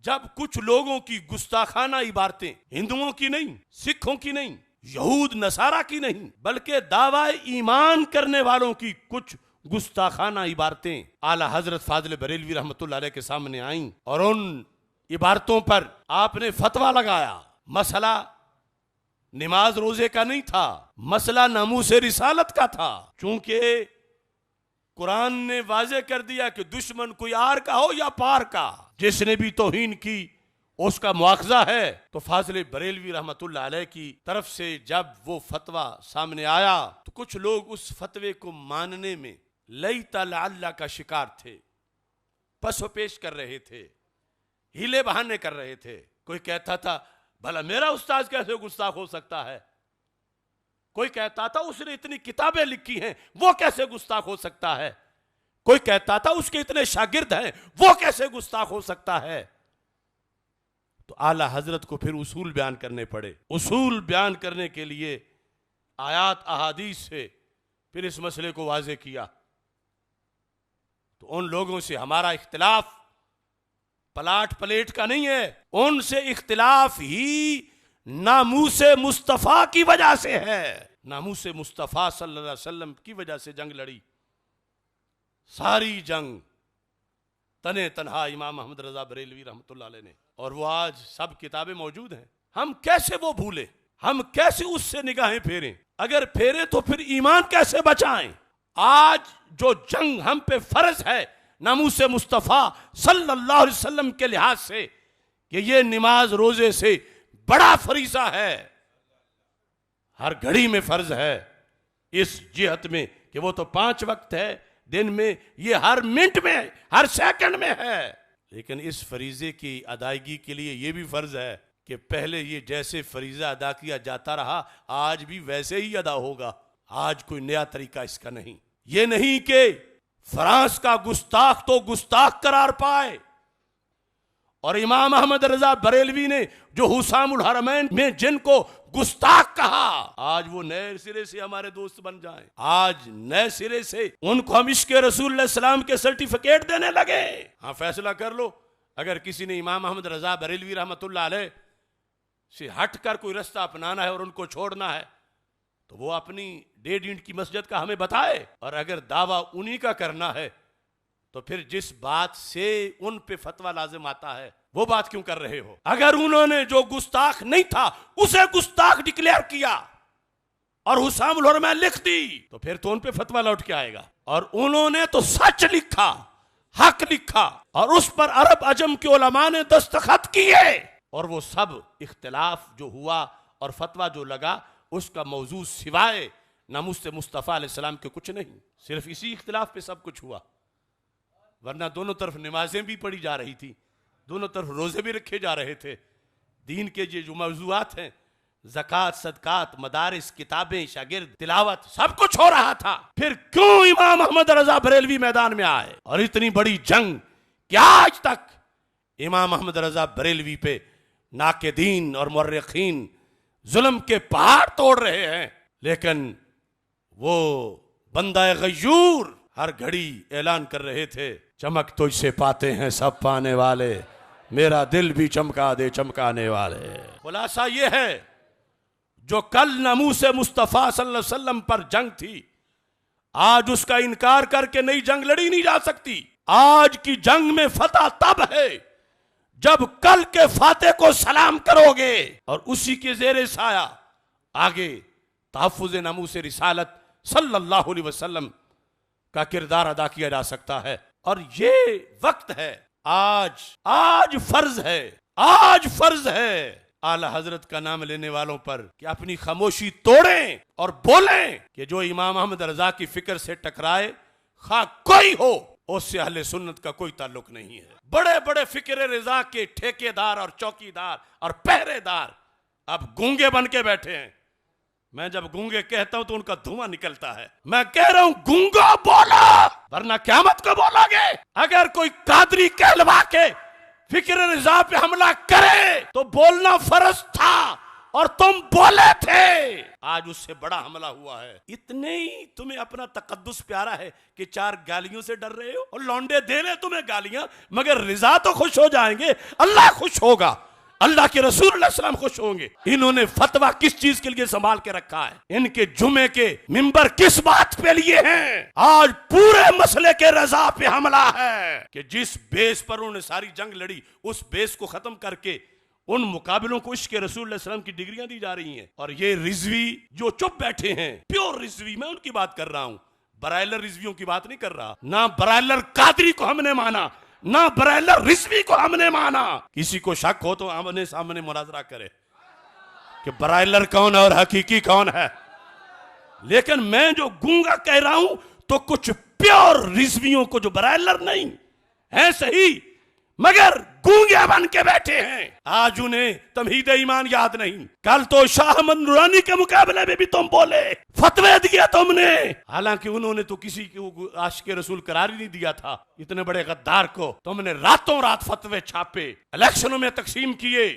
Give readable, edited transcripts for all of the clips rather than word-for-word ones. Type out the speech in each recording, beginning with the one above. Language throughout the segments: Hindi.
जब कुछ लोगों की गुस्ताखाना इबारतें, हिंदुओं की नहीं, सिखों की नहीं, यहूद नसारा की नहीं, बल्कि दावा ईमान करने वालों की कुछ गुस्ताखाना इबारतें आला हजरत फाजिल बरेलवी रहमतुल्लाह अलैह के सामने आईं और उन इबारतों पर आपने फतवा लगाया। मसला नमाज रोजे का नहीं था, मसला नामूस रिसालत का था। चूंकि कुरान ने वाजे कर दिया कि दुश्मन कोई आर का हो या पार का, जिसने भी तौहीन की उसका मुआवजा है। तो फाजिल बरेलवी रहमतुल्लाह अलैह की तरफ से जब वो फतवा सामने आया तो कुछ लोग उस फतवे को मानने में लईता लअल्ला का शिकार थे, पसो पेश कर रहे थे, हीले बहाने कर रहे थे। कोई कहता था भला मेरा उस्ताद कैसे गुस्ताख हो सकता है, कोई कहता था उसने इतनी किताबें लिखी हैं वो कैसे गुस्ताख हो सकता है, कोई कहता था उसके इतने शागिर्द हैं वो कैसे गुस्ताख हो सकता है। तो आला हजरत को फिर उसूल बयान करने पड़े। उसूल बयान करने के लिए आयात अहादीस से फिर इस मसले को वाजे किया। तो उन लोगों से हमारा इख्तिलाफ पलाट पलेट का नहीं है, उनसे इख्तिलाफ ही नामूसे मुस्तफा की वजह से है। नामूसे मुस्तफा सल्लल्लाहु अलैहि वसल्लम की वजह से जंग लड़ी। सारी जंग तने तनहा इमाम अहमद रजा बरेलवी रहमतुल्लाह अलैह ने, और वो आज सब किताबें मौजूद हैं। हम कैसे वो भूले, हम कैसे उससे निगाहें फेरें, अगर फेरे तो फिर ईमान कैसे बचाएं। आज जो जंग हम पे फर्ज है नामूसे मुस्तफा सल्लल्लाहु अलैहि वसल्लम के लिहाज से कि ये नमाज रोजे से बड़ा फरीजा है, हर घड़ी में फर्ज है, इस जिहत में कि वो तो 5 वक्त है दिन में, ये हर मिनट में हर सेकंड में है। लेकिन इस फरीजे की अदायगी के लिए ये भी फर्ज है कि पहले ये जैसे फरीजा अदा किया जाता रहा आज भी वैसे ही अदा होगा। आज कोई नया तरीका इसका नहीं। ये नहीं कि फ्रांस का गुस्ताख तो गुस्ताख करार पाए और इमाम अहमद रजा बरेलवी ने जो हुसामुल हरमैन में जिनको गुस्ताख कहा आज वो नए सिरे से हमारे दोस्त बन जाएं। आज नए सिरे से उनको हम इश्क़ रसूल सलाम के सर्टिफिकेट देने लगे। हाँ, फैसला कर लो, अगर किसी ने इमाम अहमद रजा बरेलवी रहमतुल्लाह अलैह से हटकर कोई रास्ता अपनाना है और उनको छोड़ना है तो वो अपनी 1.5 ईंट की मस्जिद का हमें बताए, और अगर दावा उन्हीं का करना है तो फिर जिस बात से उन पे फतवा लाजिम आता है वो बात क्यों कर रहे हो। अगर उन्होंने जो गुस्ताख नहीं था उसे गुस्ताख डिक्लेयर किया और हुसामुल हरमैन लिख दी तो फिर तो उन पे फतवा लौट के आएगा। और उन्होंने तो सच लिखा, हक लिखा, और उस पर अरब अजम के उलमा ने दस्तखत किए, और वो सब इख्तिलाफ जो हुआ और फतवा जो लगा उसका मौजू सिवाय नामूस मुस्तफ़ा अलैहिस्सलाम के कुछ नहीं। सिर्फ इसी इख्तिलाफ पे सब कुछ हुआ, वरना दोनों तरफ नमाजें भी पढ़ी जा रही थी, दोनों तरफ रोजे भी रखे जा रहे थे। दीन के ये जो मौजूआत हैं, ज़कात, सदकात, मदारिस, किताबें, शागिर्द, तिलावत, सब कुछ हो रहा था। फिर क्यों इमाम अहमद रजा बरेलवी मैदान में आए और इतनी बड़ी जंग? क्या आज तक इमाम अहमद रजा बरेलवी पे नाक़िदीन और मुर्रिखीन जुल्म के पहाड़ तोड़ रहे हैं, लेकिन वो बंदा गयूर हर घड़ी ऐलान कर रहे थे चमक तुझसे पाते हैं सब पाने वाले, मेरा दिल भी चमका दे चमकाने वाले। खुलासा ये है, जो कल नामूस मुस्तफ़ा सल्लल्लाहु अलैहि वसल्लम पर जंग थी, आज उसका इनकार करके नई जंग लड़ी नहीं जा सकती। आज की जंग में फतह तब है जब कल के फाते को सलाम करोगे और उसी के जेरे साया आगे तहफ़्फ़ुज़ नामूस रिसालत सल्लल्लाहु अलैहि वसल्लम का किरदार अदा किया जा सकता है। और ये वक्त है, आज फर्ज है, आज फर्ज है आला हजरत का नाम लेने वालों पर कि अपनी खामोशी तोड़ें और बोलें कि जो इमाम अहमद रजा की फिक्र से टकराए, खा कोई हो, उससे अहले सुन्नत का कोई ताल्लुक नहीं है। बड़े बड़े फिक्र रजा के ठेकेदार और चौकीदार और पहरेदार अब गूंगे बन के बैठे हैं। मैं जब गूंगे कहता हूं तो उनका धुआं निकलता है। मैं कह रहा हूं गूंगा बोलो, वरना क़यामत को बोलोगे। अगर कोई कादरी कहलवा के फिक्र रजा पे हमला करे तो बोलना फर्ज था, और तुम बोले थे, आज उससे बड़ा हमला हुआ है। इतने ही तुम्हें अपना तकद्दुस प्यारा है कि 4 गालियों से डर रहे हो। और लौंडे दे रहे तुम्हें गालियां, मगर रिजा तो खुश हो जाएंगे, अल्लाह खुश होगा, अल्लाह के रसूल सल्लल्लाहु अलैहि वसल्लम खुश होंगे। इन्होंने फतवा किस चीज के लिए संभाल के रखा है, इनके जुमे के मिंबर किस बात पे लिए हैं? आज पूरे मसले के रजा पे हमला है कि जिस बेस पर उन्होंने सारी जंग लड़ी, उस बेस को खत्म करके उन मुकाबलों को इश्क रसूल सल्लल्लाहु अलैहि वसल्लम की डिग्रियां दी जा रही हैं। और ये रिजवी जो चुप बैठे हैं, प्योर रिजवी, मैं उनकी बात कर रहा हूं, बराइलर रिजवियों की बात नहीं कर रहा। ना बराइलर कादरी को हमने माना, ना बराइलर रिजवी को हमने माना। किसी को शक हो तो आमने सामने मुनाजरा करे कि बराइलर कौन है और हकीकी कौन है। लेकिन मैं जो गूंगा कह रहा हूं तो कुछ प्योर रिजवियों को, जो बराइलर नहीं है सही मगर गूंगे बन के बैठे हैं, आज उन्हें तमहीद ईमान याद नहीं। कल तो शाह अहमद नूरानी के मुकाबले में भी तुम बोले, फतवे दिया तुमने, हालांकि उन्होंने तो किसी को आशिक रसूल करार ही नहीं दिया था। इतने बड़े गद्दार को तुमने रातों रात फतवे छापे, इलेक्शनों में तकसीम किए,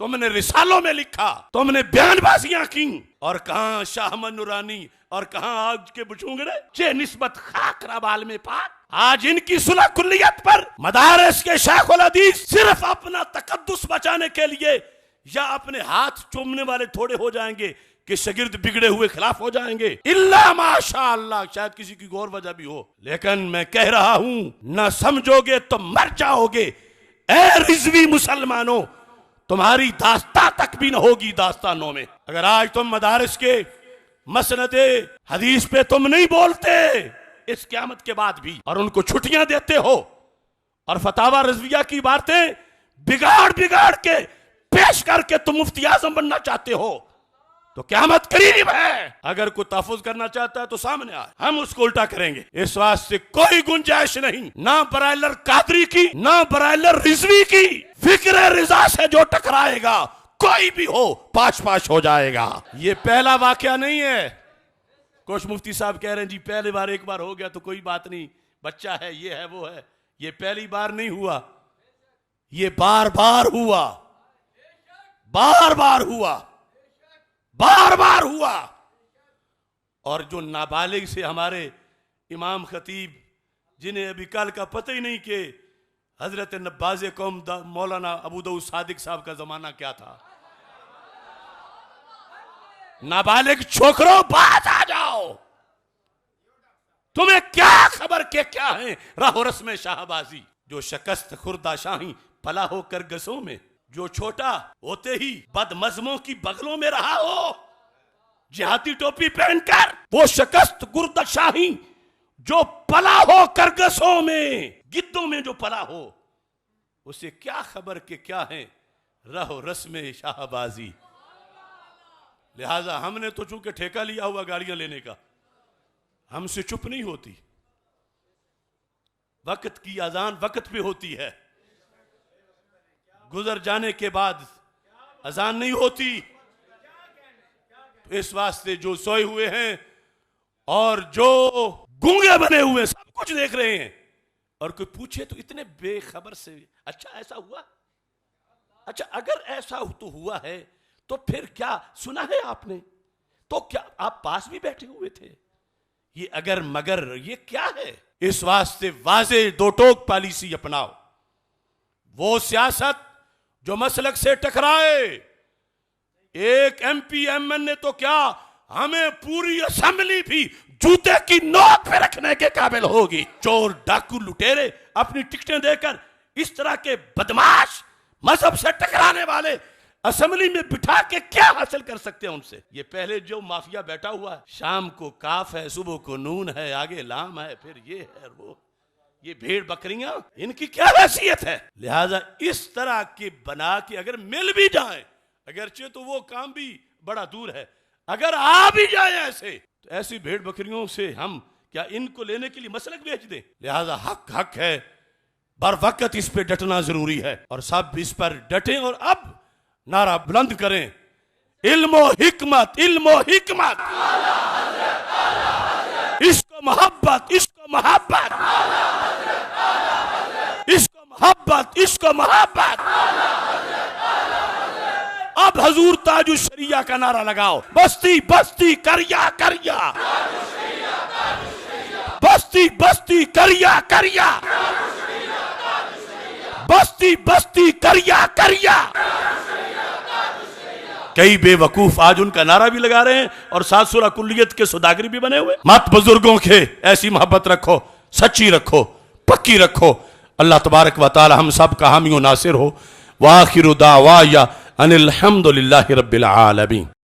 तुमने रिसालों में लिखा, तुमने बयानबाजियां की, और कहां शाह अहमद नूरानी और कहां आज के बुचूंगड़े चे निस्बत खाक रबाल में पाक। आज इनकी सुलह कुल्लियत पर मदारस के शेखुल हदीस सिर्फ अपना तकद्दुस बचाने के लिए या अपने हाथ चूमने वाले थोड़े हो जाएंगे कि शागिर्द बिगड़े हुए खिलाफ हो जाएंगे, इल्ला माशाअल्लाह, शायद किसी की और वजह भी हो। लेकिन मैं कह रहा हूं, न समझोगे तो मर जाओगे। ए रिजवी मुसलमानों, तुम्हारी दास्तां तक भी न होगी दास्तानों में। अगर आज तुम मदारिस के मसनदे हदीस पे तुम नहीं बोलते इस क़यामत के बाद भी, और उनको छुट्टियां देते हो और फतावा रज़विया की बातें बिगाड़ बिगाड़ के पेश करके तुम मुफ्ती आज़म बनना चाहते हो, तो क़यामत करीब है। अगर कोई तहफ़्फ़ुज़ करना चाहता है तो सामने आए, हम उसको उल्टा करेंगे। इस वास्ते कोई गुंजाइश नहीं, ना बराइलर कादरी की, ना बराइलर रिजवी की। फिक्र रिजा से जो टकराएगा, कोई भी हो, पाश पाश हो जाएगा। ये पहला वाकया नहीं है। कुछ मुफ्ती साहब कह रहे हैं जी पहली बार एक बार हो गया तो कोई बात नहीं, बच्चा है, ये है, वो है। ये पहली बार नहीं हुआ, ये बार बार हुआ, बार बार हुआ, बार बार हुआ। और जो नाबालिग से हमारे इमाम खतीब, जिन्हें अभी कल का पता ही नहीं कि हजरत नब्बाज़े कौम मौलाना अबू दाऊद सादिक साहब का जमाना क्या था। नाबालिग छोकरों, बात आ जाओ, तुम्हें क्या खबर के क्या है राहो रस्म शाहबाजी। जो शकस्त खुर्दा शाही पला हो कर गसों में, जो छोटा होते ही बदमजमों की बगलों में रहा हो, जिहाती टोपी पहनकर, वो शकस्त खुर्दा शाही जो पला हो करगसों में, गिद्धों में जो पला हो, उसे क्या खबर के क्या है रहो रस्म शाहबाजी। लिहाजा हमने तो चूंकि ठेका लिया हुआ गाड़ियां लेने का, हमसे चुप नहीं होती। वक्त की अजान वक्त पे होती है, गुजर जाने के बाद अजान नहीं होती। इस वास्ते जो सोए हुए हैं और जो गूंगे बने हुए हैं, सब कुछ देख रहे हैं, और कोई पूछे तो इतने बेखबर से, अच्छा ऐसा हुआ, अच्छा अगर ऐसा तो हुआ है तो फिर क्या सुना है आपने, तो क्या आप पास भी बैठे हुए थे, ये अगर मगर ये क्या है। इस वास्ते वाजे दो टोक पॉलिसी अपनाओ, वो सियासत जो मसलक से टकराए। एक एमपी एमएन ने तो क्या, हमें पूरी असेंबली भी जूते की नोक पे रखने के काबिल होगी। चोर डाकू लुटेरे अपनी टिकटें देकर इस तरह के बदमाश मजहब से टकराने वाले असेंबली में बिठा के क्या हासिल कर सकते हैं उनसे। ये पहले जो माफिया बैठा हुआ है, शाम को काफ है, सुबह को नून है, आगे लाम है, फिर ये है वो, ये भेड़ बकरियां, इनकी क्या हैसियत है। लिहाजा इस तरह के बना के अगर मिल भी जाए, अगरचे तो वो काम भी बड़ा दूर है, अगर आ भी जाए ऐसे, तो ऐसी भेड़ बकरियों से हम क्या इनको लेने के लिए मसलक बेच दें। लिहाजा हक हक है, बर वक्त इस पे डटना जरूरी है, और सब इस पर डटें और अब नारा बुलंद करें, इल्मो हिकमत, इल्मो हिकमत, इसको मोहब्बत, इसको मोहब्बत, इसको मोहब्बत, इसको मोहब्बत। अब अब हजूर ताजुश शरिया का नारा लगाओ, बस्ती बस्ती करिया करिया, बस्ती बस्ती करिया करिया, बस्ती बस्ती करिया करिया। कई बेवकूफ आज उनका नारा भी लगा रहे हैं और साथ सूरह कुल्लियत के सौदागर भी बने हुए। मत बुजुर्गों के ऐसी मोहब्बत रखो, सच्ची रखो, पक्की रखो। अल्लाह तबारक व तआला हम सब का हामी व नासिर हो। वाखिरु दावाया अनिल हम्दुलिल्लाहि रब्बिल आलमीन।